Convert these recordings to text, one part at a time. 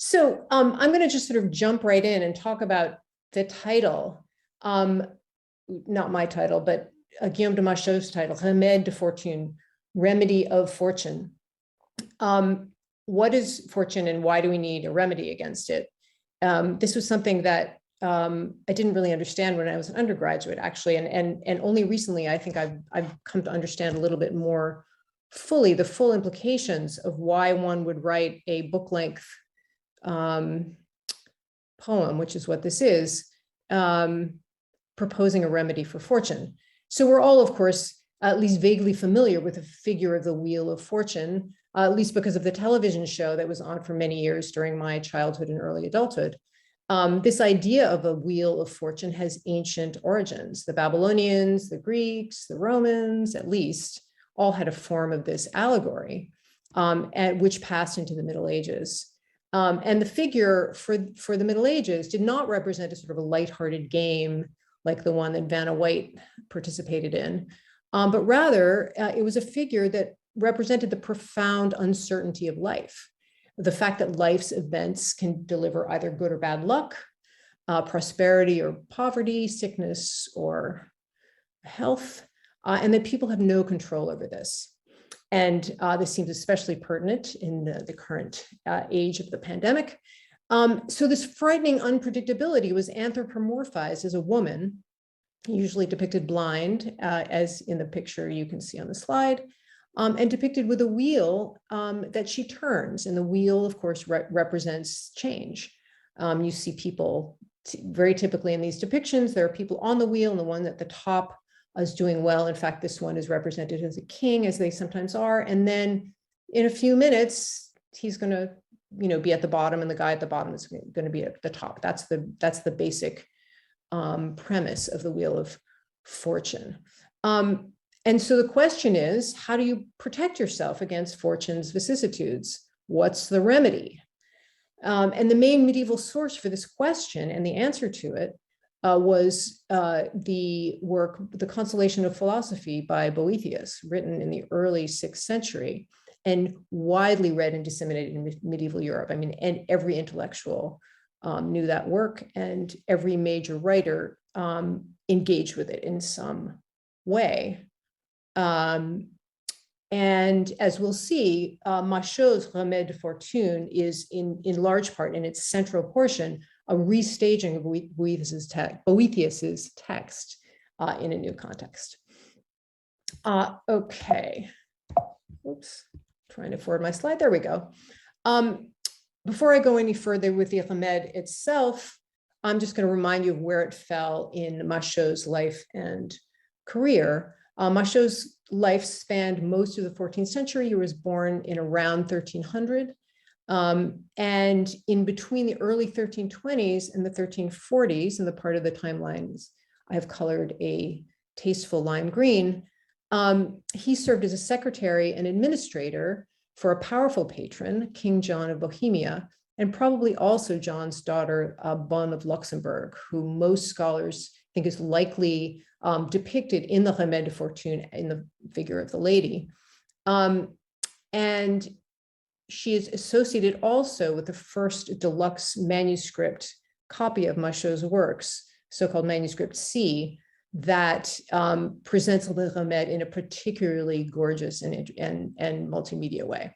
So I'm going to just sort of jump right in and talk about the title, not my title, but Guillaume de Machaut's title, Remede de Fortune, Remedy of Fortune. What is fortune and why do we need a remedy against it? This was something that I didn't really understand when I was an undergraduate, actually, and only recently I think I've come to understand a little bit more fully the full implications of why one would write a book-length poem, which is what this is, proposing a remedy for fortune. So we're all, of course, at least vaguely familiar with the figure of the Wheel of Fortune, at least because of the television show that was on for many years during my childhood and early adulthood. This idea of a Wheel of Fortune has ancient origins. The Babylonians, the Greeks, the Romans, at least, all had a form of this allegory, which passed into the Middle Ages. And the figure for the Middle Ages did not represent a sort of a lighthearted game like the one that Vanna White participated in, but rather it was a figure that represented the profound uncertainty of life. The fact that life's events can deliver either good or bad luck, prosperity or poverty, sickness or health, and that people have no control over this. And this seems especially pertinent in the current age of the pandemic. So this frightening unpredictability was anthropomorphized as a woman, usually depicted blind, as in the picture you can see on the slide, and depicted with a wheel that she turns. And the wheel, of course, represents change. You see people, very typically in these depictions, there are people on the wheel, and the one at the top is doing well. In fact, this one is represented as a king, as they sometimes are. And then in a few minutes, he's going to, be at the bottom, and the guy at the bottom is going to be at the top. That's the basic premise of the Wheel of Fortune. And so the question is, how do you protect yourself against fortune's vicissitudes? What's the remedy? And the main medieval source for this question and the answer to it was the work, The Consolation of Philosophy by Boethius, written in the early 6th century and widely read and disseminated in medieval Europe. I mean, and every intellectual knew that work, and every major writer engaged with it in some way. And as we'll see, Machaut's Remede de Fortune is in large part, in its central portion, a restaging of Boethius's text in a new context. Okay, oops, trying to forward my slide, there we go. Before I go any further with the Remede itself, I'm just going to remind you of where it fell in Machaut's life and career. Machaut's life spanned most of the 14th century. He was born in around 1300. And in between the early 1320s and the 1340s, and the part of the timelines I have colored a tasteful lime green, he served as a secretary and administrator for a powerful patron, King John of Bohemia, and probably also John's daughter, Bonne of Luxembourg, who most scholars think is likely depicted in the Remede de Fortune in the figure of the lady. And she is associated also with the first deluxe manuscript copy of Machaut's works, so-called manuscript C, that presents the Remede in a particularly gorgeous and multimedia way.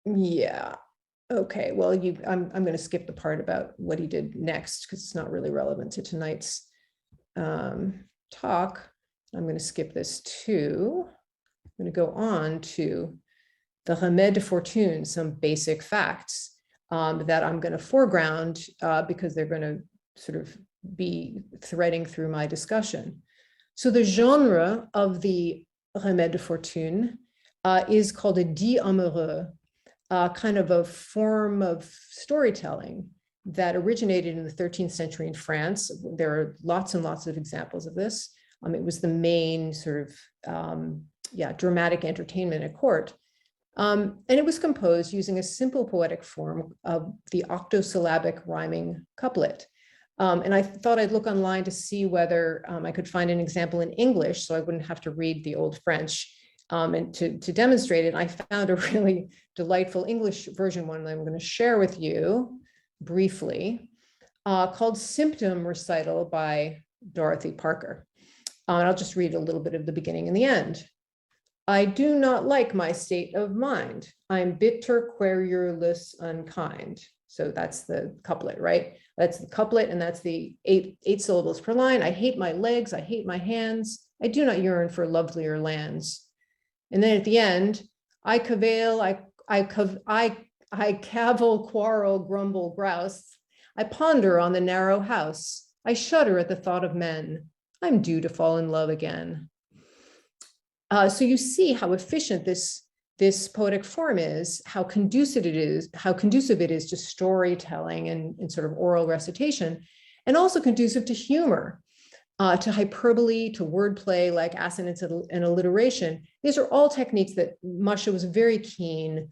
Yeah, okay, well, I'm going to skip the part about what he did next because it's not really relevant to tonight's talk. I'm going to skip this too. I'm going to go on to the Remede de Fortune, some basic facts that I'm going to foreground because they're going to sort of be threading through my discussion. So the genre of the Remede de Fortune is called a dit amoureux, kind of a form of storytelling that originated in the 13th century in France. There are lots and lots of examples of this. It was the main sort of dramatic entertainment at court. And it was composed using a simple poetic form of the octosyllabic rhyming couplet. And I thought I'd look online to see whether I could find an example in English so I wouldn't have to read the old French. and to demonstrate it, I found a really delightful English version one that I'm going to share with you briefly, called Symptom Recital by Dorothy Parker. And I'll just read a little bit of the beginning and the end. I do not like my state of mind. I'm bitter, querulous, unkind. So that's the couplet, right? That's the couplet, and that's the eight syllables per line. I hate my legs, I hate my hands. I do not yearn for lovelier lands. And then at the end, I cavil, I cavil, quarrel, grumble, grouse. I ponder on the narrow house. I shudder at the thought of men. I'm due to fall in love again. So you see how efficient this poetic form is, how conducive it is to storytelling and sort of oral recitation, and also conducive to humor, to hyperbole, to wordplay like assonance and alliteration. These are all techniques that Machaut was very keen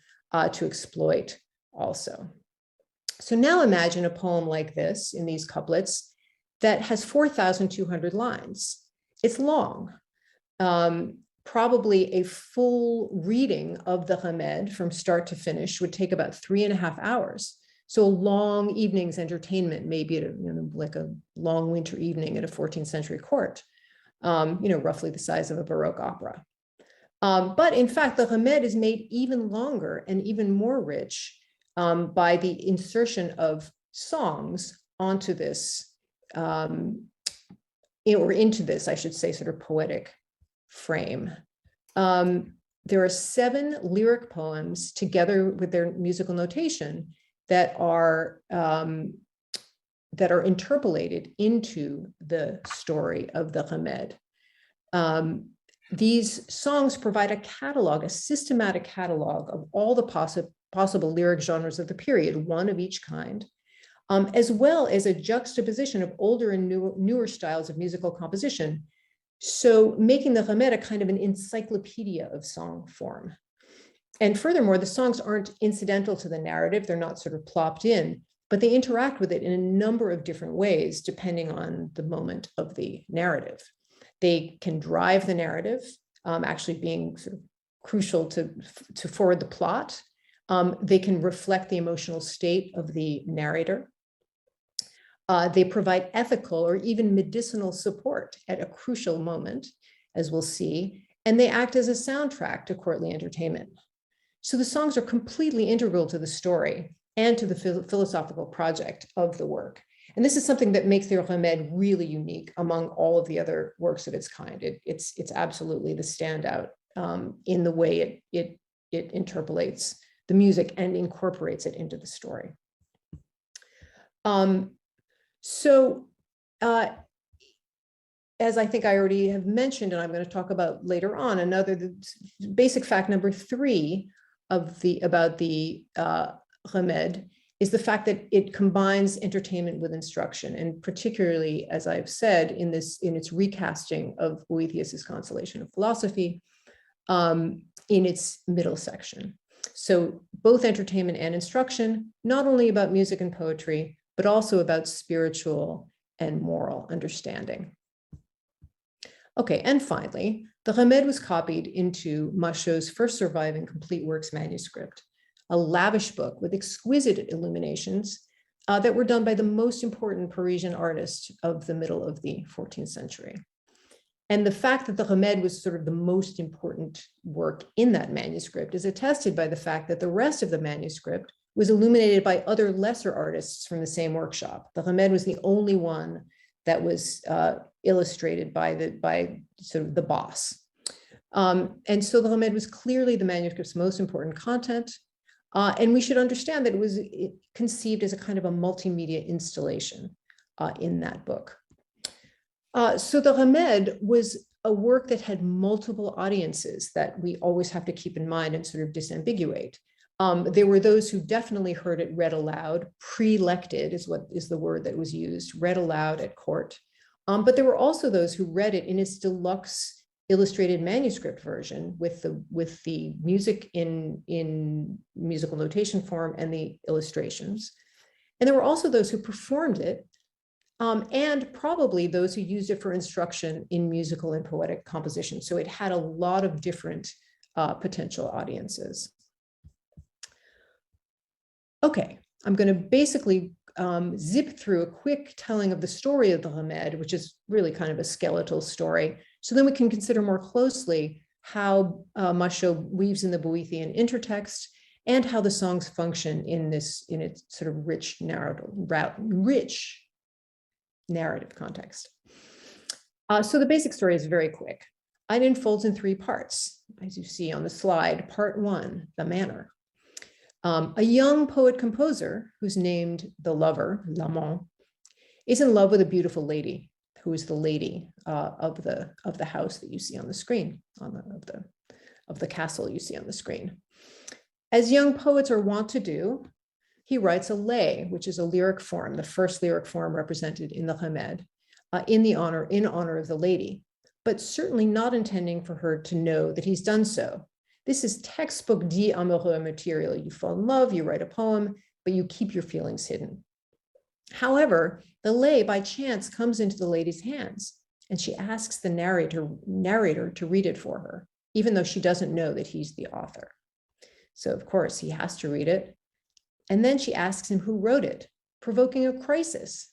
to exploit also. So now imagine a poem like this in these couplets that has 4,200 lines. It's long. Probably a full reading of the Remede from start to finish would take about 3.5 hours. So a long evening's entertainment, maybe at like a long winter evening at a 14th century court, roughly the size of a Baroque opera. But in fact, the Remede is made even longer and even more rich by the insertion of songs onto this, or into this, I should say, sort of poetic frame. There are 7 lyric poems together with their musical notation that are interpolated into the story of the Remede. These songs provide a catalog, a systematic catalog of all the possible lyric genres of the period, one of each kind, as well as a juxtaposition of older and newer styles of musical composition. So making the Remede a kind of an encyclopedia of song form. And furthermore, the songs aren't incidental to the narrative. They're not sort of plopped in, but they interact with it in a number of different ways, depending on the moment of the narrative. They can drive the narrative, actually being sort of crucial to forward the plot. They can reflect the emotional state of the narrator. They provide ethical or even medicinal support at a crucial moment, as we'll see, and they act as a soundtrack to courtly entertainment. So the songs are completely integral to the story and to the philosophical project of the work. And this is something that makes the Remede really unique among all of the other works of its kind. It's absolutely the standout in the way it interpolates the music and incorporates it into the story. As I think I already have mentioned, and I'm going to talk about later on, the basic fact number 3 about the Remede is the fact that it combines entertainment with instruction, and particularly, as I've said, in its recasting of Boethius's Consolation of Philosophy, in its middle section. So both entertainment and instruction, not only about music and poetry, but also about spiritual and moral understanding. Okay, and finally, the Remede was copied into Machaut's first surviving complete works manuscript, a lavish book with exquisite illuminations that were done by the most important Parisian artists of the middle of the 14th century. And the fact that the Remede was sort of the most important work in that manuscript is attested by the fact that the rest of the manuscript was illuminated by other lesser artists from the same workshop. The Remede was the only one that was illustrated by sort of the boss. And so the Remede was clearly the manuscript's most important content. And we should understand that it was conceived as a kind of a multimedia installation in that book. So the Remede was a work that had multiple audiences that we always have to keep in mind and sort of disambiguate. There were those who definitely heard it read aloud, pre-lected is the word that was used, read aloud at court. But there were also those who read it in its deluxe illustrated manuscript version with the music in musical notation form and the illustrations. And there were also those who performed it, and probably those who used it for instruction in musical and poetic composition. So it had a lot of different potential audiences. Okay, I'm going to basically zip through a quick telling of the story of the Remede, which is really kind of a skeletal story. So then we can consider more closely how Machaut weaves in the Boethian intertext and how the songs function in its sort of rich narrative context. So the basic story is very quick. It unfolds in 3 parts, as you see on the slide. Part 1, the manner. A young poet-composer who's named the lover, l'amant, is in love with a beautiful lady who is the lady of the house that you see on the screen, of the castle you see on the screen. As young poets are wont to do, he writes a lay, which is a lyric form, the first lyric form represented in the Remede, in honor of the lady, but certainly not intending for her to know that he's done so. This is textbook dit amoureux material. You fall in love, you write a poem, but you keep your feelings hidden. However, the lay by chance comes into the lady's hands, and she asks the narrator to read it for her, even though she doesn't know that he's the author. So of course he has to read it. And then she asks him who wrote it, provoking a crisis.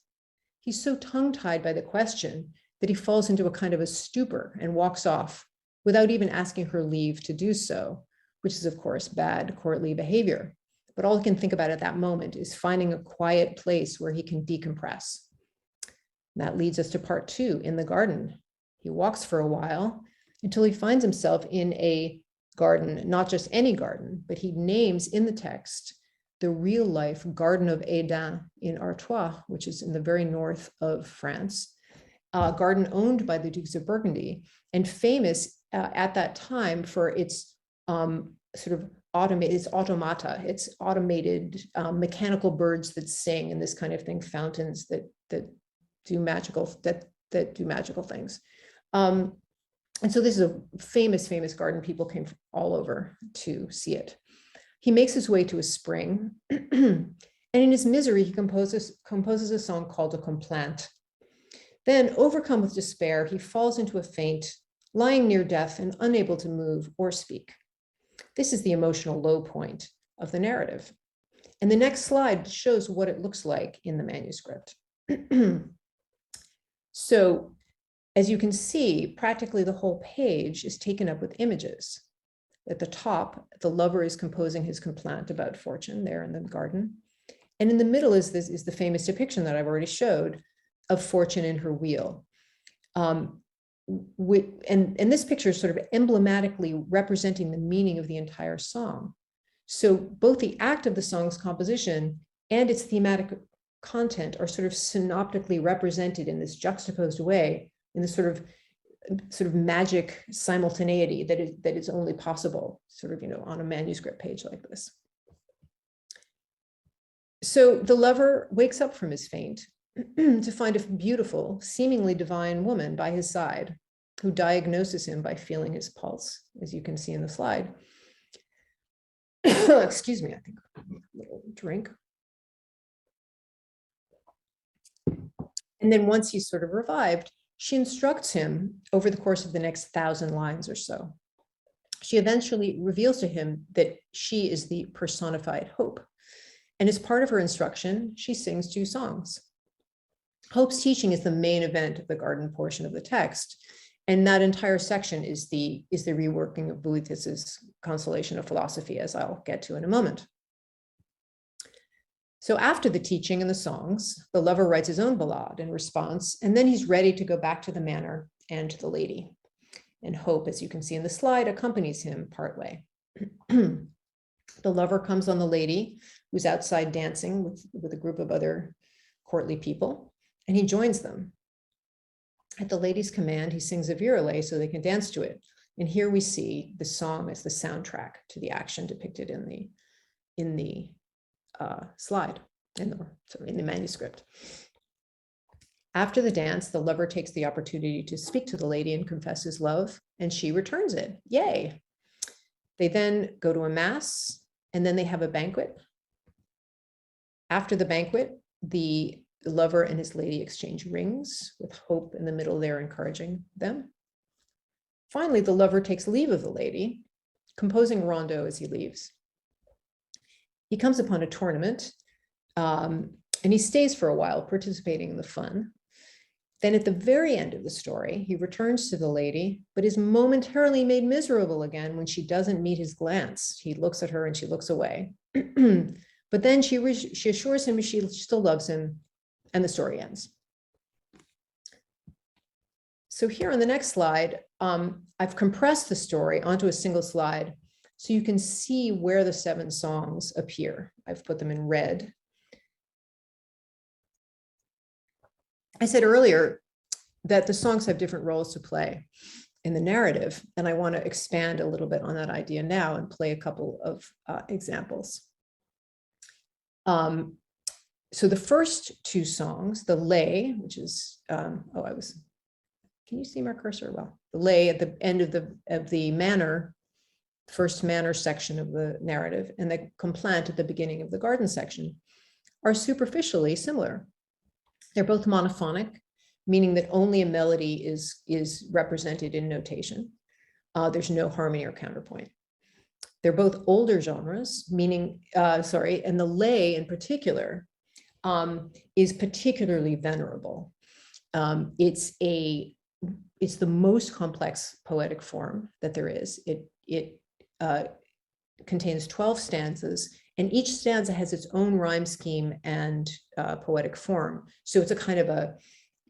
He's so tongue-tied by the question that he falls into a kind of a stupor and walks off without even asking her leave to do so, which is of course bad courtly behavior. But all he can think about at that moment is finding a quiet place where he can decompress. And that leads us to part 2, in the garden. He walks for a while until he finds himself in a garden, not just any garden, but he names in the text the real life Garden of Eden in Artois, which is in the very north of France, a garden owned by the Dukes of Burgundy and famous at that time for its sort of automated mechanical birds that sing and this kind of thing, fountains that do magical things. And so this is a famous garden. People came from all over to see it. He makes his way to a spring, and in his misery, he composes a song called a complaint. Then, overcome with despair, he falls into a faint, lying near death and unable to move or speak. This is the emotional low point of the narrative. And the next slide shows what it looks like in the manuscript. So, as you can see, practically the whole page is taken up with images. At the top, the lover is composing his complaint about fortune there in the garden. And in the middle is the famous depiction that I've already showed of fortune in her wheel. And this picture is sort of emblematically representing the meaning of the entire song. So both the act of the song's composition and its thematic content are sort of synoptically represented in this juxtaposed way, in this sort of magic simultaneity that is only possible sort of, on a manuscript page like this. So the lover wakes up from his faint to find a beautiful, seemingly divine woman by his side, who diagnoses him by feeling his pulse, as you can see in the slide. Excuse me, I think a little drink. And then once he's sort of revived, she instructs him over the course of the next 1,000 lines or so. She eventually reveals to him that she is the personified hope. And as part of her instruction, she sings 2 songs. Hope's teaching is the main event of the garden portion of the text. And that entire section is the reworking of Boethius's Consolation of Philosophy, as I'll get to in a moment. So after the teaching and the songs, the lover writes his own ballade in response, and then he's ready to go back to the manor and to the lady. And Hope, as you can see in the slide, accompanies him partway. The lover comes on the lady, who's outside dancing with a group of other courtly people, and he joins them. At the lady's command, he sings a virelay so they can dance to it. And here we see the song as the soundtrack to the action depicted in the slide, in the manuscript. After the dance, the lover takes the opportunity to speak to the lady and confess his love, and she returns it. Yay! They then go to a mass, and then they have a banquet. After the banquet, the lover and his lady exchange rings, with Hope in the middle there encouraging them. Finally, the lover takes leave of the lady, composing rondo as he leaves. He comes upon a tournament, and he stays for a while, participating in the fun. Then at the very end of the story, he returns to the lady, but is momentarily made miserable again when she doesn't meet his glance. He looks at her and she looks away. But then she assures him she still loves him, and the story ends. So here on the next slide, I've compressed the story onto a single slide so you can see where the 7 songs appear. I've put them in red. I said earlier that the songs have different roles to play in the narrative, and I want to expand a little bit on that idea now and play a couple of examples. So the first 2 songs, the lay, which is, can you see my cursor? Well, the lay at the end of the manor, first manor section of the narrative, and the complaint at the beginning of the garden section are superficially similar. They're both monophonic, meaning that only a melody is represented in notation. There's no harmony or counterpoint. They're both older genres, meaning, and the lay in particular is particularly venerable. It's the most complex poetic form that there is. It contains 12 stanzas, and each stanza has its own rhyme scheme and poetic form. So it's a kind of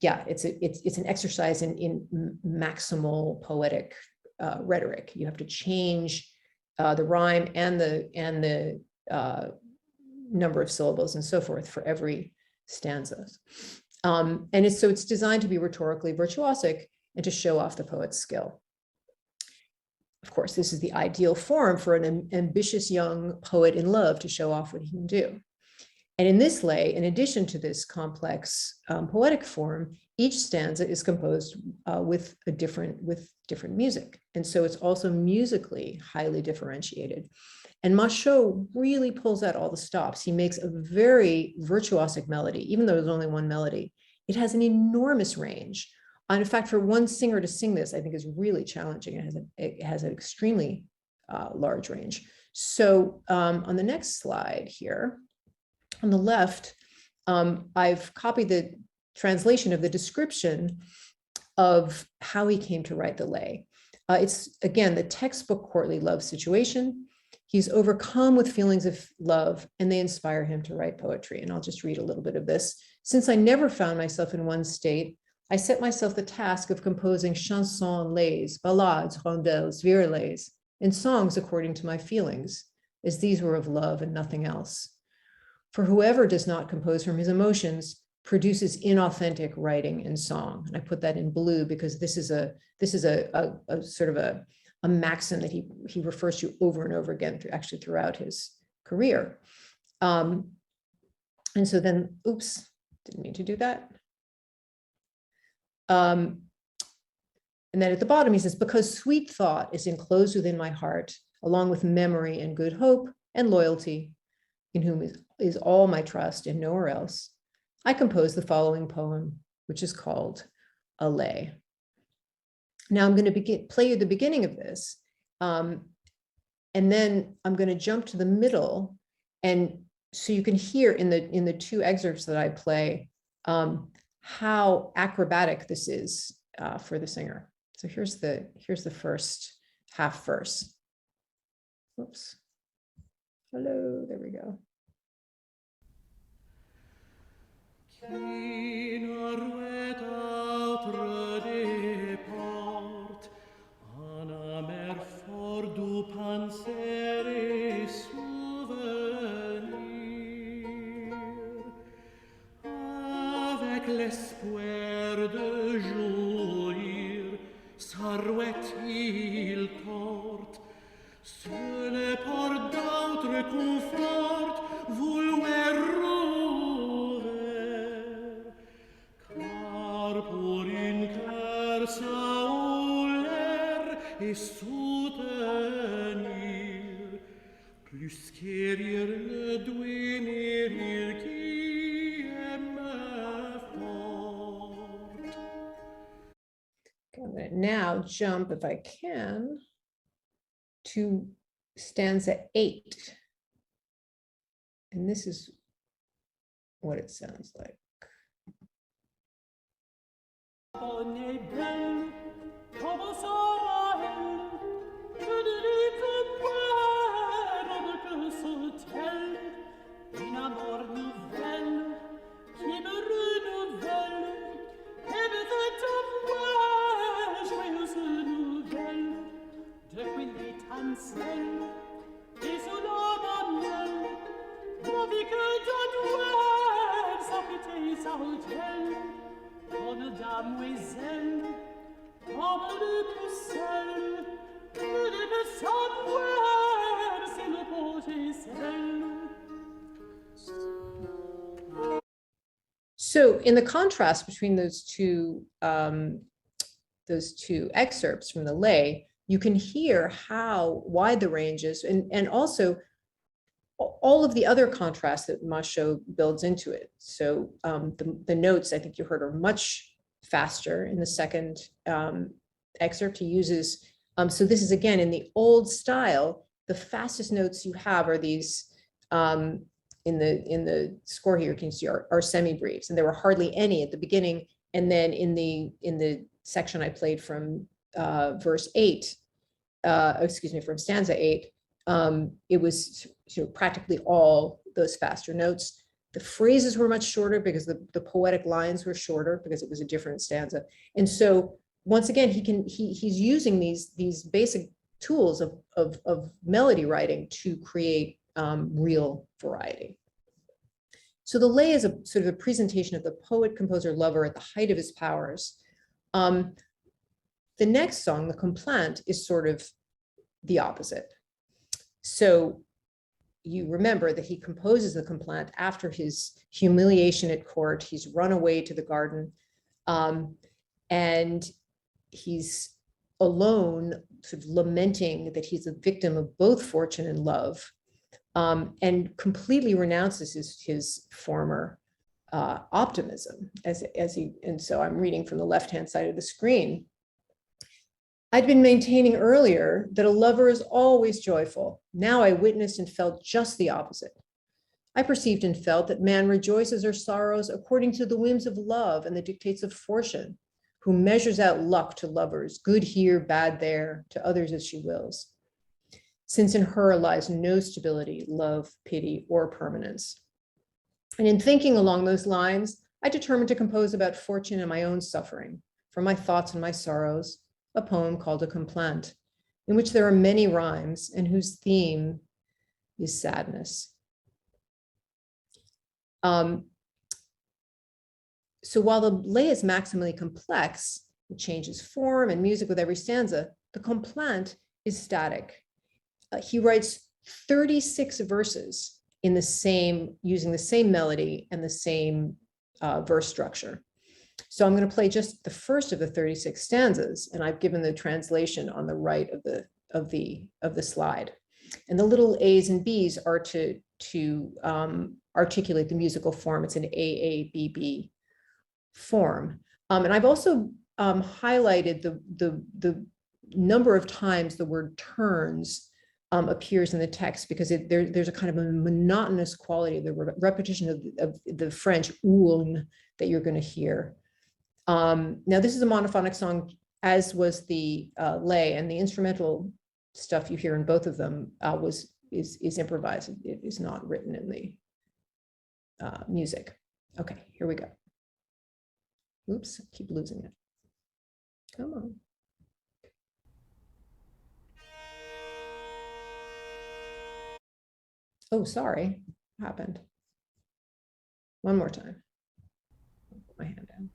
it's an exercise in maximal poetic rhetoric. You have to change the rhyme and the number of syllables and so forth for every stanza. And it's designed to be rhetorically virtuosic and to show off the poet's skill. Of course, this is the ideal form for an ambitious young poet in love to show off what he can do. And in this lay, in addition to this complex poetic form, each stanza is composed with different music. And so it's also musically highly differentiated. And Machaut really pulls out all the stops. He makes a very virtuosic melody, even though there's only one melody. It has an enormous range. And in fact, for one singer to sing this, I think is really challenging. It has an extremely large range. So on the next slide here, on the left, I've copied the translation of the description of how he came to write the lay. It's, again, the textbook courtly love situation. He's overcome with feelings of love, and they inspire him to write poetry. And I'll just read a little bit of this. Since I never found myself in one state, I set myself the task of composing chansons, lays, ballades, rondelles, virelays, and songs according to my feelings, as these were of love and nothing else. For whoever does not compose from his emotions produces inauthentic writing and song. And I put that in blue because this is a sort of a maxim that he refers to over and over again throughout his career. And so then, oops, didn't mean to do that. And then at the bottom, he says, because sweet thought is enclosed within my heart, along with memory and good hope and loyalty, in whom is all my trust and nowhere else, I compose the following poem, which is called a lay. Now I'm going to play you the beginning of this, and then I'm going to jump to the middle, and so you can hear in the 2 excerpts that I play how acrobatic this is for the singer. So here's the first half verse. Whoops. Hello, there we go. L'espoir de jouir, sarouette il porte, ce n'est par d'autres confort vouloir rouvert, car pour une cœur saoulaire et soutenir, plus qu'érir ne doit mérir qui aime fort. I'm going to now jump, if I can, to stanza 8. And this is what it sounds like. So in the contrast between those two excerpts from the lay, you can hear how wide the range is, and also all of the other contrasts that Machaut builds into it. So the notes, I think you heard, are much faster in the second excerpt. He uses, so this is again in the old style, the fastest notes you have are these, in the score here, you can see are semi-briefs, and there were hardly any at the beginning. And then in the section I played from verse 8, from stanza 8, it was practically all those faster notes. The phrases were much shorter because the poetic lines were shorter because it was a different stanza. And so once again, he's using these basic tools of melody writing to create real variety. So the lay is a sort of a presentation of the poet, composer, lover at the height of his powers. The next song, the complaint, is sort of the opposite. So you remember that he composes the complaint after his humiliation at court. He's run away to the garden, and he's alone, sort of lamenting that he's a victim of both fortune and love, and completely renounces his former optimism. And so I'm reading from the left-hand side of the screen. I'd been maintaining earlier that a lover is always joyful. Now I witnessed and felt just the opposite. I perceived and felt that man rejoices or sorrows according to the whims of love and the dictates of fortune, who measures out luck to lovers, good here, bad there, to others as she wills, since in her lies no stability, love, pity, or permanence. And in thinking along those lines, I determined to compose about fortune and my own suffering, from my thoughts and my sorrows, a poem called A Complaint, in which there are many rhymes and whose theme is sadness. So while the lay is maximally complex, it changes form and music with every stanza, the complaint is static. He writes 36 verses in using the same melody and the same verse structure. So I'm going to play just the first of the 36 stanzas, and I've given the translation on the right of the slide. And the little A's and B's are to articulate the musical form. It's an AABB form. And I've also highlighted the number of times the word turns appears in the text, because there's a kind of a monotonous quality of the repetition of the French ouln that you're going to hear. Now, this is a monophonic song, as was the lay, and the instrumental stuff you hear in both of them is improvised. It is not written in the music. Okay, here we go. Oops, I keep losing it. Come on. Oh, sorry, what happened? One more time. Put my hand down.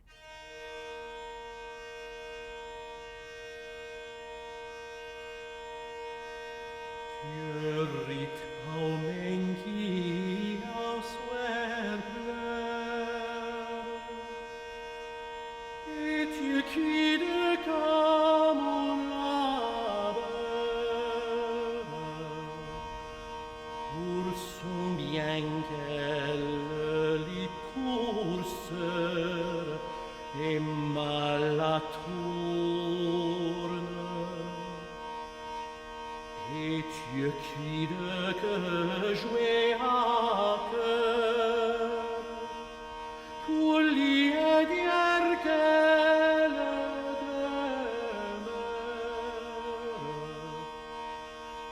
Dieu qui de que jouer à cœur pour lui dire qu'elle demeure,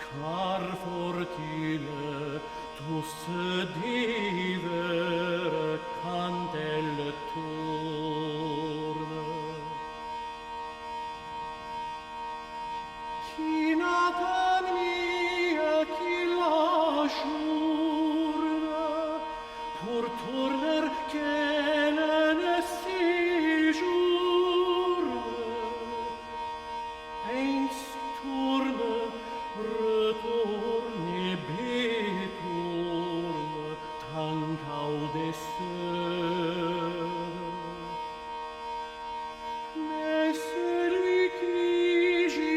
car faut-il tous divers quand elle tourne. Qui n'attend ni qui la journe pour tourner qu'elle ne séjourne. Eins tourne, retourne et bétourne, tant qu'au-dessous. Mais celui qui j'y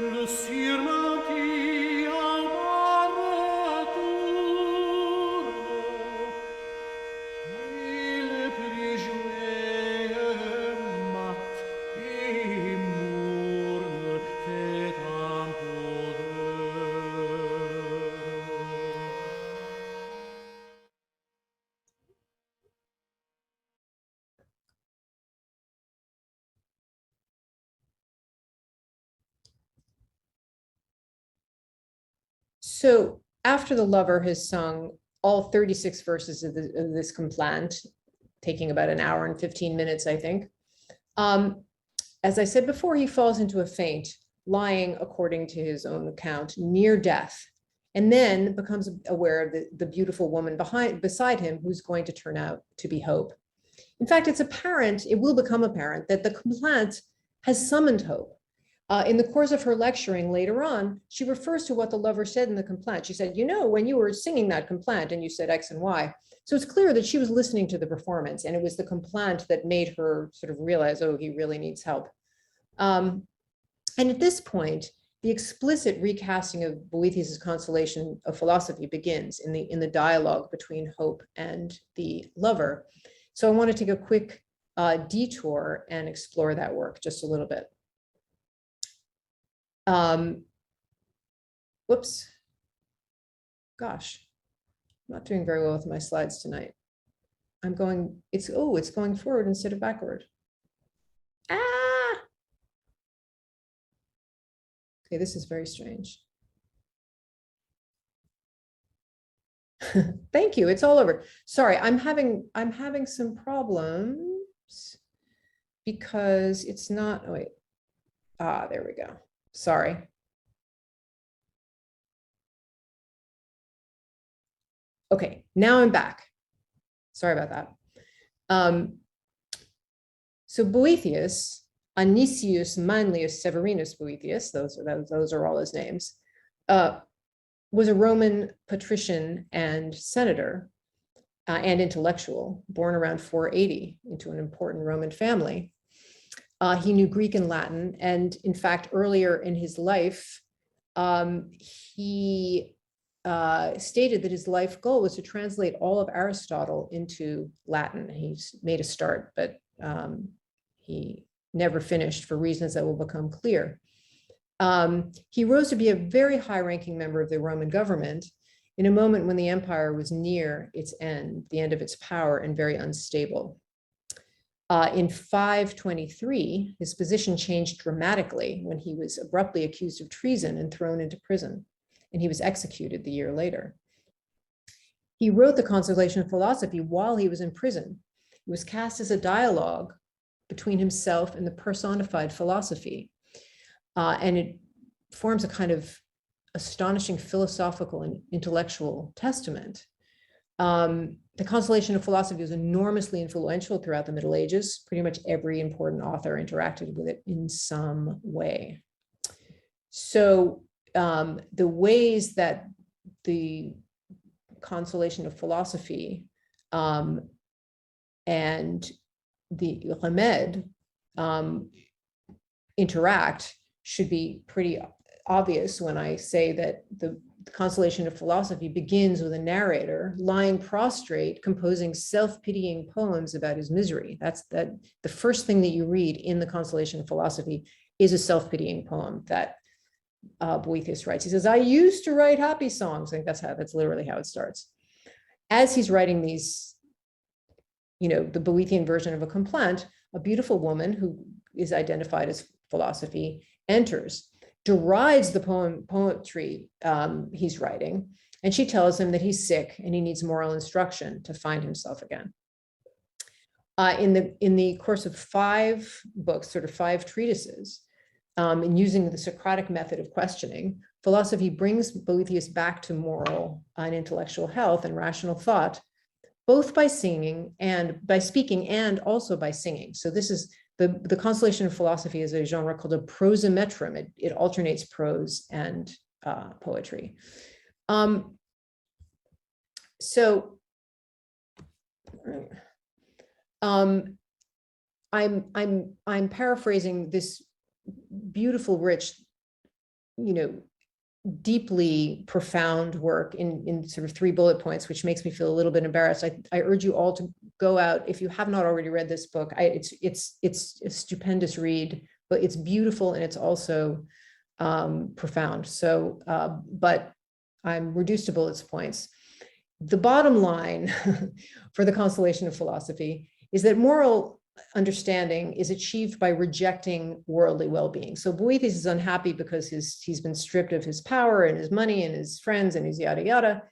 le surmenti en bas retourne, et le plus joué mat et mourne fait un poudre. So after the lover has sung all 36 verses of this complaint, taking about an hour and 15 minutes, I think, as I said before, he falls into a faint, lying, according to his own account, near death, and then becomes aware of the beautiful woman beside him, who's going to turn out to be Hope. In fact, it will become apparent that the complaint has summoned Hope. In the course of her lecturing later on, she refers to what the lover said in the complaint. She said, you know, when you were singing that complaint and you said X and Y. So it's clear that she was listening to the performance, and it was the complaint that made her sort of realize, oh, he really needs help. And at this point, the explicit recasting of Boethius's Consolation of Philosophy begins in the dialogue between Hope and the lover. So I want to take a quick detour and explore that work just a little bit. Whoops. Gosh, I'm not doing very well with my slides tonight. It's going forward instead of backward. Ah! Okay, this is very strange. Thank you, it's all over. Sorry, I'm having some problems because it's not, oh wait. Ah, there we go. Sorry. Okay, now I'm back. Sorry about that. So Boethius, Anicius Manlius Severinus Boethius, those are all his names, was a Roman patrician and senator and intellectual, born around 480 into an important Roman family. He knew Greek and Latin, and in fact, earlier in his life, he stated that his life goal was to translate all of Aristotle into Latin. He's made a start, but he never finished for reasons that will become clear. He rose to be a very high-ranking member of the Roman government in a moment when the empire was near its end, the end of its power, and very unstable. In 523, his position changed dramatically when he was abruptly accused of treason and thrown into prison, and he was executed the year later. He wrote the Consolation of Philosophy while he was in prison. It was cast as a dialogue between himself and the personified philosophy, and it forms a kind of astonishing philosophical and intellectual testament. The Consolation of Philosophy was enormously influential throughout the Middle Ages. Pretty much every important author interacted with it in some way. So the ways that the Consolation of Philosophy and the Remede interact should be pretty obvious when I say that the the Consolation of Philosophy begins with a narrator lying prostrate, composing self-pitying poems about his misery. That's the first thing that you read in the Consolation of Philosophy is a self-pitying poem that Boethius writes. He says, I used to write happy songs. I think that's literally how it starts. As he's writing these, the Boethian version of a complaint, a beautiful woman who is identified as philosophy enters, derides the poetry he's writing, and she tells him that he's sick and he needs moral instruction to find himself again. In the course of 5 books, sort of 5 treatises, and using the Socratic method of questioning, philosophy brings Boethius back to moral and intellectual health and rational thought, both by speaking and also by singing. So this is the Consolation of Philosophy is a genre called a prosimetrum. It alternates prose and poetry. I'm paraphrasing this beautiful, rich, deeply profound work in sort of 3 bullet points, which makes me feel a little bit embarrassed. I urge you all to go out, if you have not already read this book. It's a stupendous read, but it's beautiful and it's also profound. So, but I'm reduced to bullet points. The bottom line for the Consolation of Philosophy is that moral understanding is achieved by rejecting worldly well-being. So Boethius is unhappy because he's been stripped of his power and his money and his friends and his yada yada.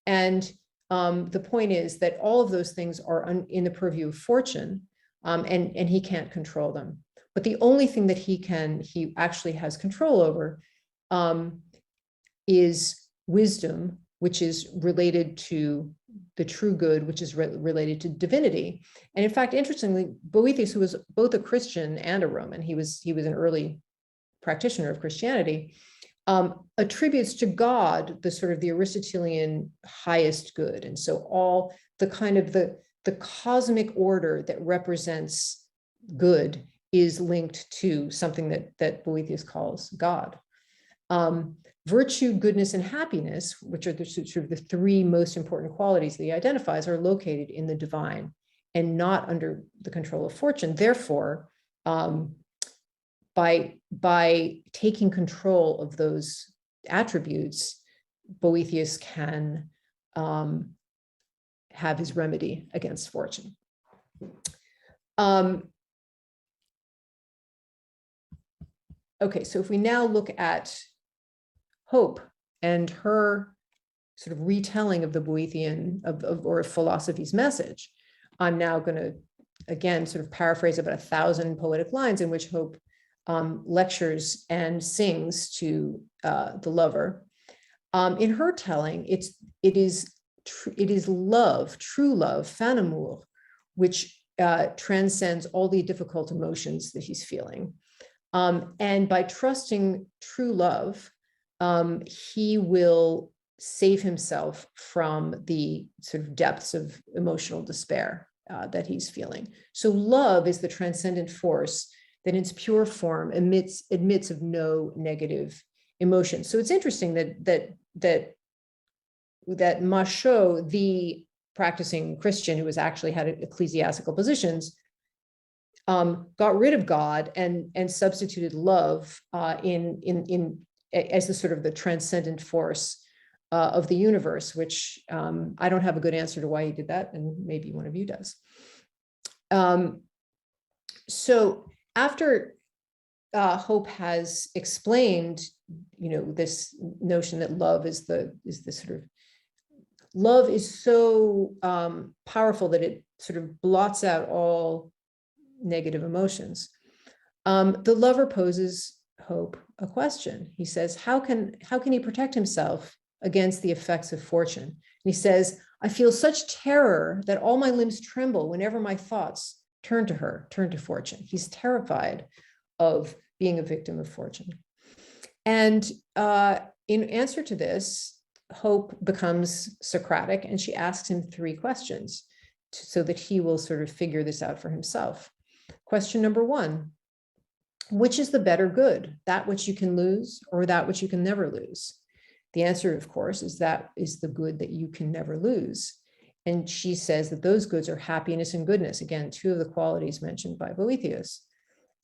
And the point is that all of those things are in the purview of fortune, and he can't control them. But the only thing that he actually has control over is wisdom, which is related to the true good, which is related to divinity. And in fact, interestingly, Boethius, who was both a Christian and a Roman, he was an early practitioner of Christianity, attributes to God the sort of the Aristotelian highest good. And so all the kind of the cosmic order that represents good is linked to something that Boethius calls God. Virtue, goodness, and happiness, which are sort of the 3 most important qualities that he identifies, are located in the divine and not under the control of fortune. Therefore, by taking control of those attributes, Boethius can have his remedy against fortune. Okay, so if we now look at Hope and her sort of retelling of the Boethian or philosophy's message, I'm now going to again sort of paraphrase about 1,000 poetic lines in which Hope lectures and sings to the lover. In her telling, it is love, true love, fin amour, which transcends all the difficult emotions that he's feeling. And by trusting true love, he will save himself from the sort of depths of emotional despair that he's feeling. So love is the transcendent force that in its pure form admits of no negative emotion. So it's interesting that Machaut, the practicing Christian who was actually had ecclesiastical positions, got rid of God and substituted love as the sort of the transcendent force of the universe, which I don't have a good answer to why he did that, and maybe one of you does. So after Hope has explained, this notion that love is this sort of, love is so powerful that it sort of blots out all negative emotions. The lover poses Hope a question. He says, how can he protect himself against the effects of fortune? And he says, I feel such terror that all my limbs tremble whenever my thoughts turn to fortune. He's terrified of being a victim of fortune. And in answer to this, Hope becomes Socratic, and she asks him 3 questions so that he will sort of figure this out for himself. Question number 1, which is the better good, that which you can lose or that which you can never lose? The answer, of course, is that is the good that you can never lose. And she says that those goods are happiness and goodness. Again, two of the qualities mentioned by Boethius,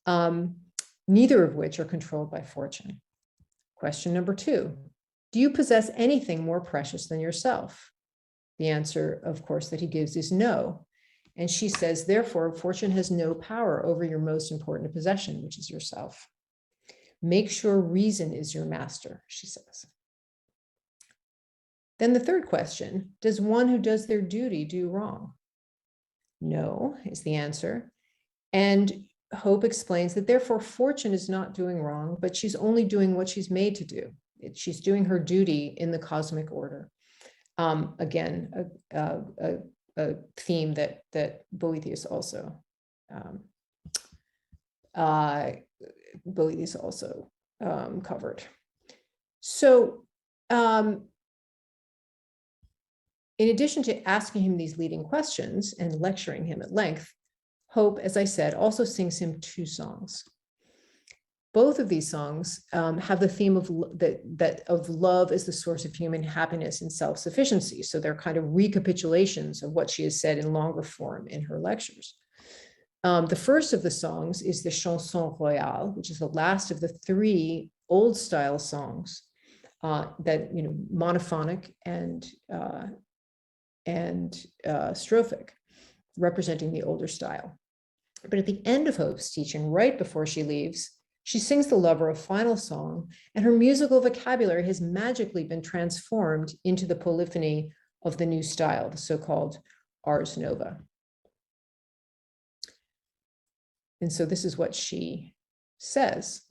neither of which are controlled by fortune. Question number 2, do you possess anything more precious than yourself? The answer, of course, that he gives is no. And she says, therefore, fortune has no power over your most important possession, which is yourself. Make sure reason is your master, she says. Then the third question, does one who does their duty do wrong? No, is the answer. And Hope explains that therefore fortune is not doing wrong, but she's only doing what she's made to do. She's doing her duty in the cosmic order. Again, a theme that Boethius also covered. So in addition to asking him these leading questions and lecturing him at length, Hope, as I said, also sings him 2 songs. Both of these songs have the theme of love as the source of human happiness and self-sufficiency. So they're kind of recapitulations of what she has said in longer form in her lectures. The first of the songs is the Chanson Royale, which is the last of the 3 old style songs that, monophonic and strophic, representing the older style. But at the end of Hope's teaching, right before she leaves, she sings the lover a final song, and her musical vocabulary has magically been transformed into the polyphony of the new style, the so-called Ars Nova. And so this is what she says.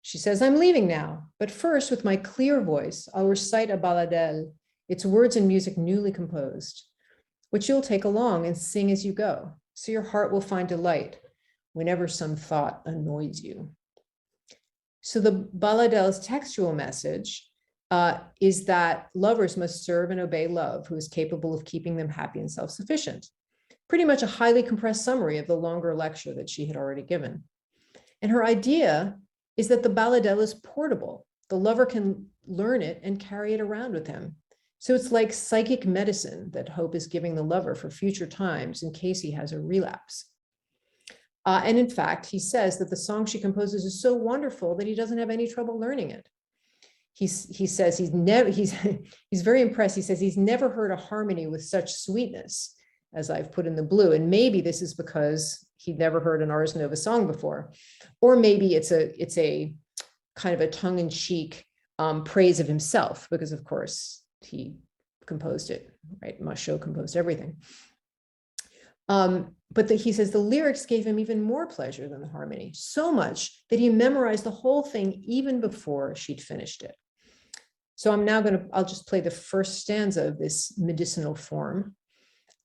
She says, I'm leaving now, but first with my clear voice, I'll recite a balladelle, its words and music newly composed, which you'll take along and sing as you go, so your heart will find delight whenever some thought annoys you. So the balladelle's textual message is that lovers must serve and obey love, who is capable of keeping them happy and self-sufficient. Pretty much a highly compressed summary of the longer lecture that she had already given. And her idea is that the balladelle is portable. The lover can learn it and carry it around with him. So it's like psychic medicine that Hope is giving the lover for future times in case he has a relapse. And in fact, he says that the song she composes is so wonderful that he doesn't have any trouble learning it. He says he's very impressed. He says he's never heard a harmony with such sweetness as I've put in the blue. And maybe this is because he'd never heard an Ars Nova song before, or maybe it's a kind of a tongue-in-cheek praise of himself, because of course he composed it, right? Machaut composed everything. But he says the lyrics gave him even more pleasure than the harmony, so much that he memorized the whole thing even before she'd finished it. So I'll just play the first stanza of this medicinal form,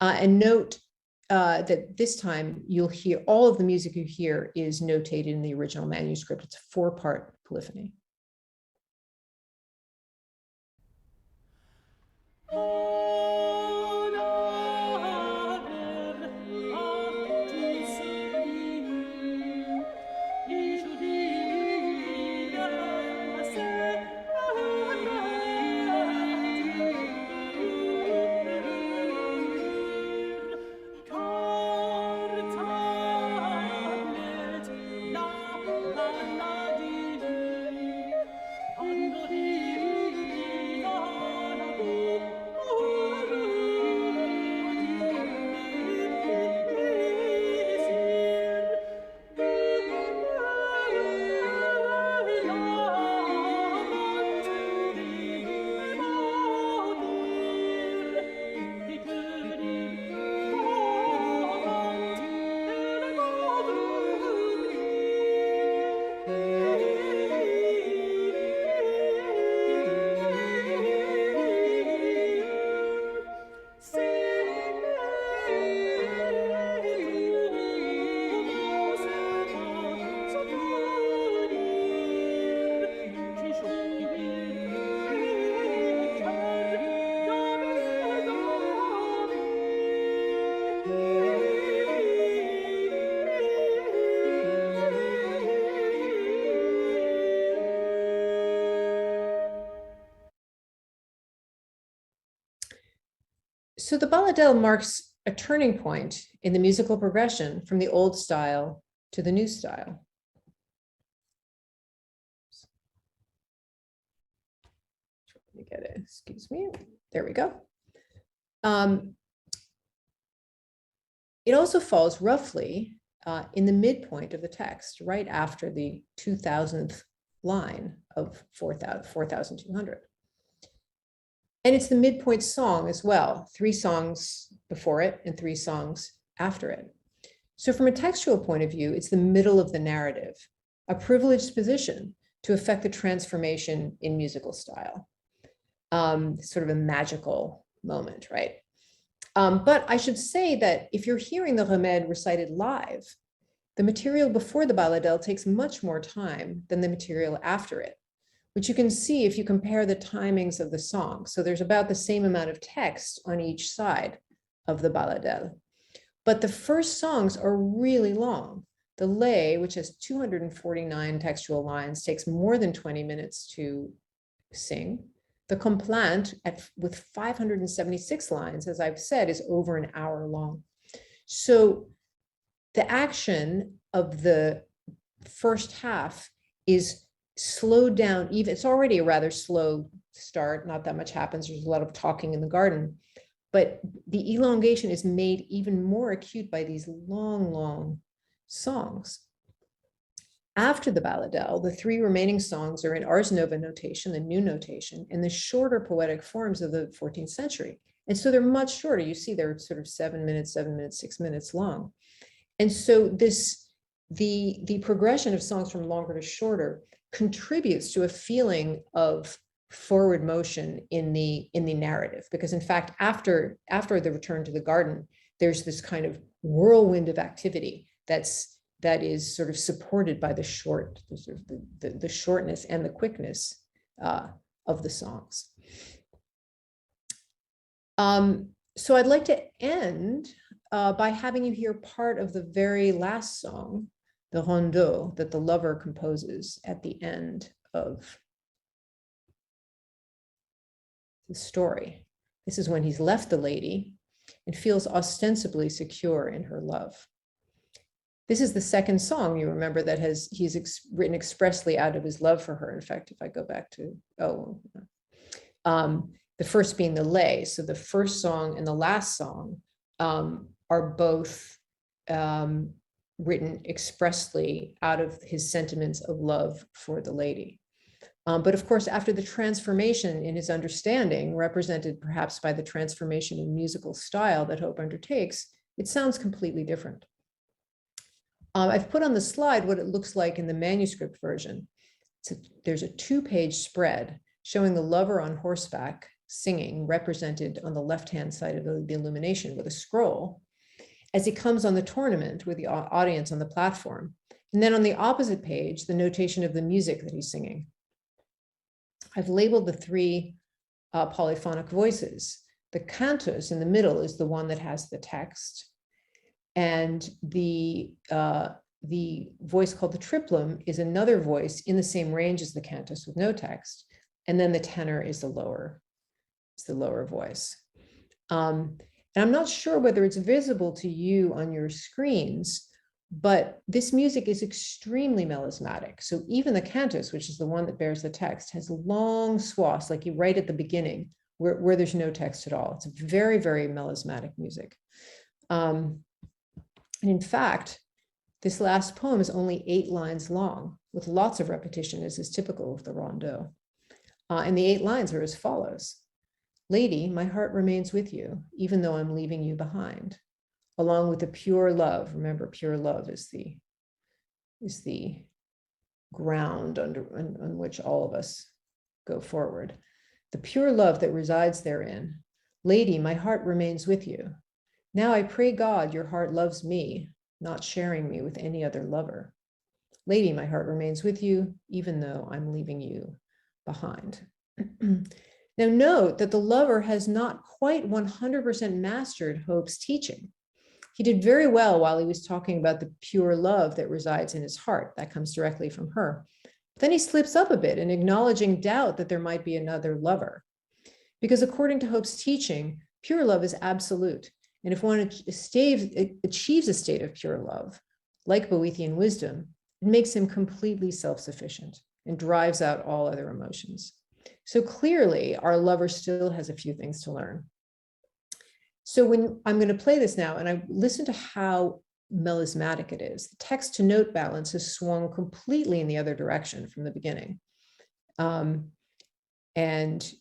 and note that this time you'll hear all of the music you hear is notated in the original manuscript. It's a 4-part polyphony. So the balladelle marks a turning point in the musical progression from the old style to the new style. Let me get it, excuse me. There we go. It also falls roughly in the midpoint of the text, right after the 2000th line of 4,200. And it's the midpoint song as well, 3 songs before it and 3 songs after it. So from a textual point of view, it's the middle of the narrative, a privileged position to affect the transformation in musical style. Sort of a magical moment, right? But I should say that if you're hearing the Remede recited live, the material before the balladelle takes much more time than the material after it, which you can see if you compare the timings of the song. So there's about the same amount of text on each side of the balladelle. But the first songs are really long. The lay, which has 249 textual lines, takes more than 20 minutes to sing. The complaint with 576 lines, as I've said, is over an hour long. So the action of the first half is slowed down. Even it's already a rather slow start. Not that much happens. There's a lot of talking in the garden, but the elongation is made even more acute by these long, long songs. After the balladelle, the 3 remaining songs are in Ars Nova notation, the new notation, and the shorter poetic forms of the 14th century. And so they're much shorter. You see, they're sort of 7 minutes, 7 minutes, 6 minutes long. And so the progression of songs from longer to shorter contributes to a feeling of forward motion in the narrative, because in fact, after the return to the garden, there's this kind of whirlwind of activity that is sort of supported by the shortness and the quickness of the songs. So I'd like to end by having you hear part of the very last song, the rondeau, that the lover composes at the end of the story. This is when he's left the lady and feels ostensibly secure in her love. This is the second song, you remember, that he's written expressly out of his love for her. In fact, if I go back to, the first being the lay. So the first song and the last song are both written expressly out of his sentiments of love for the lady. But of course, after the transformation in his understanding, represented perhaps by the transformation in musical style that Hope undertakes, it sounds completely different. I've put on the slide what it looks like in the manuscript version. There's a 2-page spread showing the lover on horseback singing, represented on the left-hand side of the illumination with a scroll, as he comes on the tournament with the audience on the platform. And then on the opposite page, the notation of the music that he's singing. I've labeled the 3 polyphonic voices. The cantus in the middle is the one that has the text. And the voice called the triplum is another voice in the same range as the cantus with no text. And then the tenor is the lower voice. And I'm not sure whether it's visible to you on your screens, but this music is extremely melismatic. So even the cantus, which is the one that bears the text, has long swaths, like right at the beginning, where there's no text at all. It's very, very melismatic music. And in fact, this last poem is only 8 lines long, with lots of repetition, as is typical of the rondeau. And the 8 lines are as follows. Lady, my heart remains with you, even though I'm leaving you behind, along with the pure love. Remember, pure love is the ground on which all of us go forward. The pure love that resides therein. Lady, my heart remains with you. Now I pray God your heart loves me, not sharing me with any other lover. Lady, my heart remains with you, even though I'm leaving you behind. Now note that the lover has not quite 100% mastered Hope's teaching. He did very well while he was talking about the pure love that resides in his heart. That comes directly from her. But then he slips up a bit in acknowledging doubt that there might be another lover. Because according to Hope's teaching, pure love is absolute. And if one achieves a state of pure love, like Boethian wisdom, it makes him completely self-sufficient and drives out all other emotions. So clearly, our lover still has a few things to learn. So when I'm going to play this now, and I listen to how melismatic it is, the text to note balance has swung completely in the other direction from the beginning. And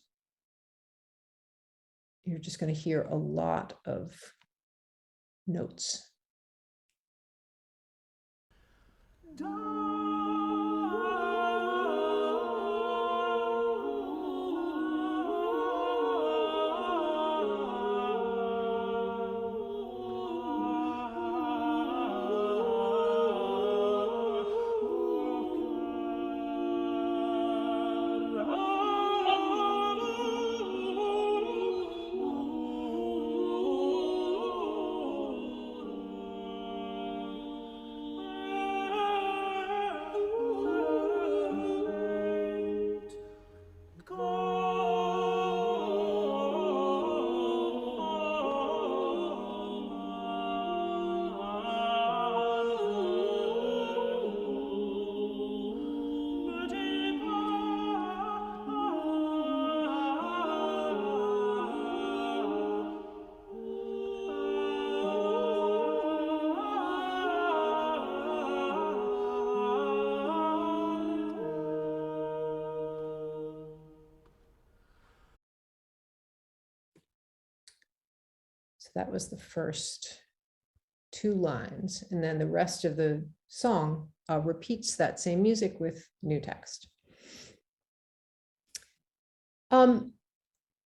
you're just going to hear a lot of notes. So that was the first 2 lines. And then the rest of the song repeats that same music with new text.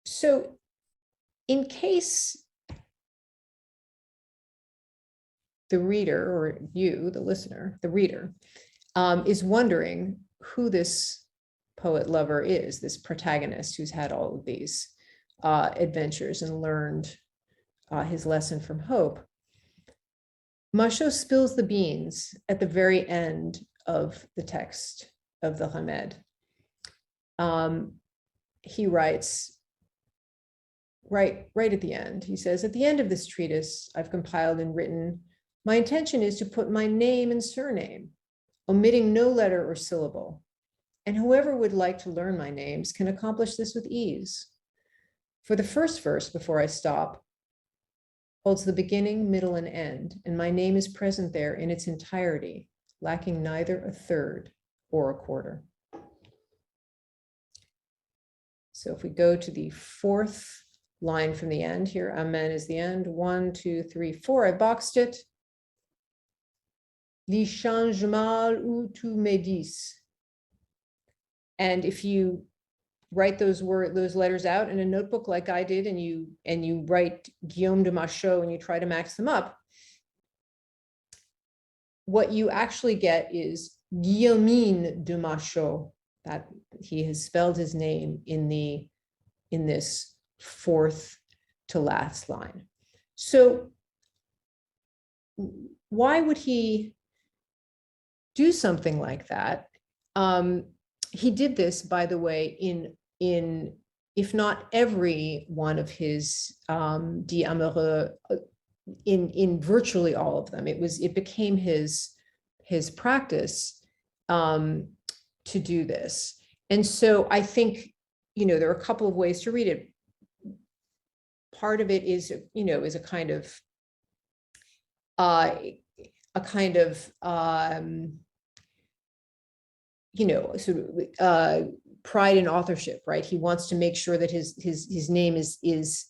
So in case the reader, or you, the listener, the reader, is wondering who this poet lover is, this protagonist who's had all of these adventures and learned his lesson from Hope, Machaut spills the beans at the very end of the text of the Remede. He writes, right at the end, he says, "At the end of this treatise I've compiled and written, my intention is to put my name and surname, omitting no letter or syllable. And whoever would like to learn my names can accomplish this with ease. For the first verse, before I stop, holds the beginning, middle, and end, and my name is present there in its entirety, lacking neither a third or a quarter." So if we go to the 4th line from the end here, Amen is the end. 1, 2, 3, 4. I boxed it. "Li changement où tu me dis." And if you write those letters out in a notebook like I did, and you write Guillaume de Machaut and you try to match them up, what you actually get is Guillaume de Machaut, that he has spelled his name in this 4th to last line. So why would he do something like that? He did this, by the way, in if not every one of his dits amoureux, in virtually all of them. It became his practice to do this. And so I think, there are a couple of ways to read it. Part of it is, is a kind of sort of pride in authorship, right? He wants to make sure that his name is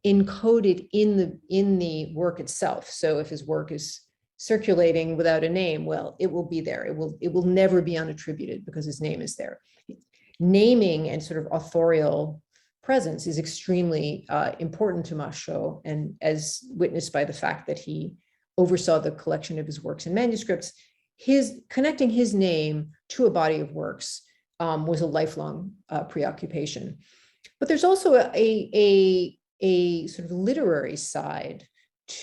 encoded in the work itself. So if his work is circulating without a name, well, it will be there. It will never be unattributed because his name is there. Naming and sort of authorial presence is extremely important to Machaut, and as witnessed by the fact that he oversaw the collection of his works and manuscripts, connecting his name to a body of works was a lifelong preoccupation. But there's also a sort of literary side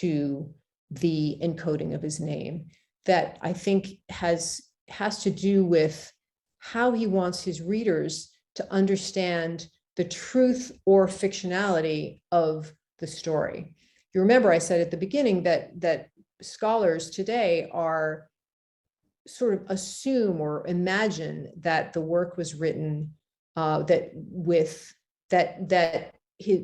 to the encoding of his name that I think has to do with how he wants his readers to understand the truth or fictionality of the story. You remember I said at the beginning that scholars today are sort of assume or imagine that the work was written that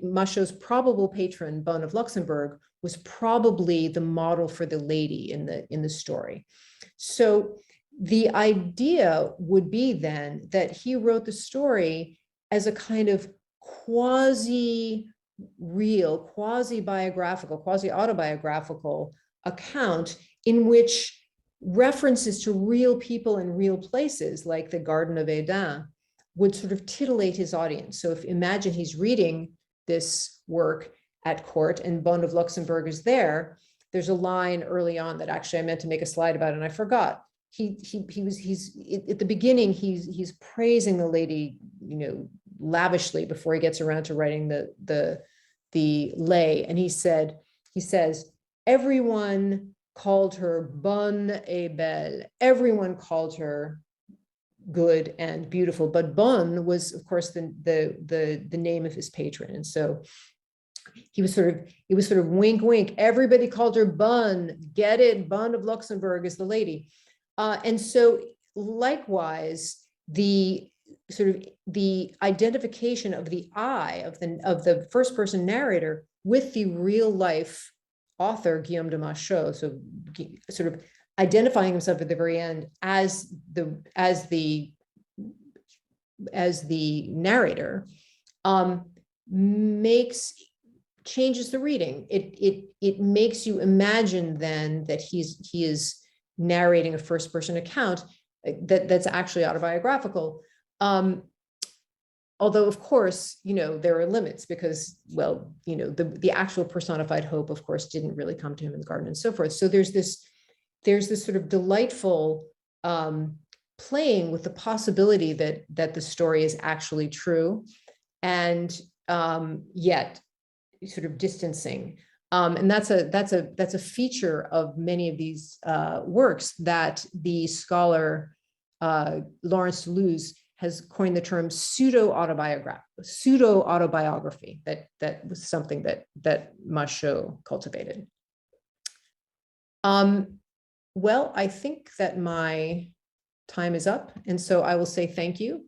Machaut's probable patron, Bonne of Luxembourg, was probably the model for the lady in the story. So the idea would be then that he wrote the story as a kind of quasi-real, quasi-biographical, quasi-autobiographical account in which references to real people and real places, like the Garden of Eden, would sort of titillate his audience. So if imagine he's reading this work at court and Bonne of Luxembourg is there, there's a line early on that actually I meant to make a slide about and I forgot. He's at the beginning, he's praising the lady, lavishly before he gets around to writing the lay. And he says, everyone called her bonne et belle. Everyone called her good and beautiful, but Bonne was, of course, the name of his patron. And so it was sort of wink, wink. Everybody called her Bonne. Get it? Bonne of Luxembourg is the lady. And so likewise, the identification of the I of the first person narrator with the real life author, Guillaume de Machaut, so sort of identifying himself at the very end as the narrator, changes the reading. It makes you imagine then that he is narrating a first person account that's actually autobiographical. Although, of course, there are limits because, well, the actual personified hope, of course, didn't really come to him in the garden and so forth. So there's this sort of delightful playing with the possibility that the story is actually true, and yet sort of distancing. And that's a feature of many of these works that the scholar Lawrence Deleuze has coined the term pseudo-autobiography. That was something that Machaut cultivated. Well, I think that my time is up, and so I will say thank you.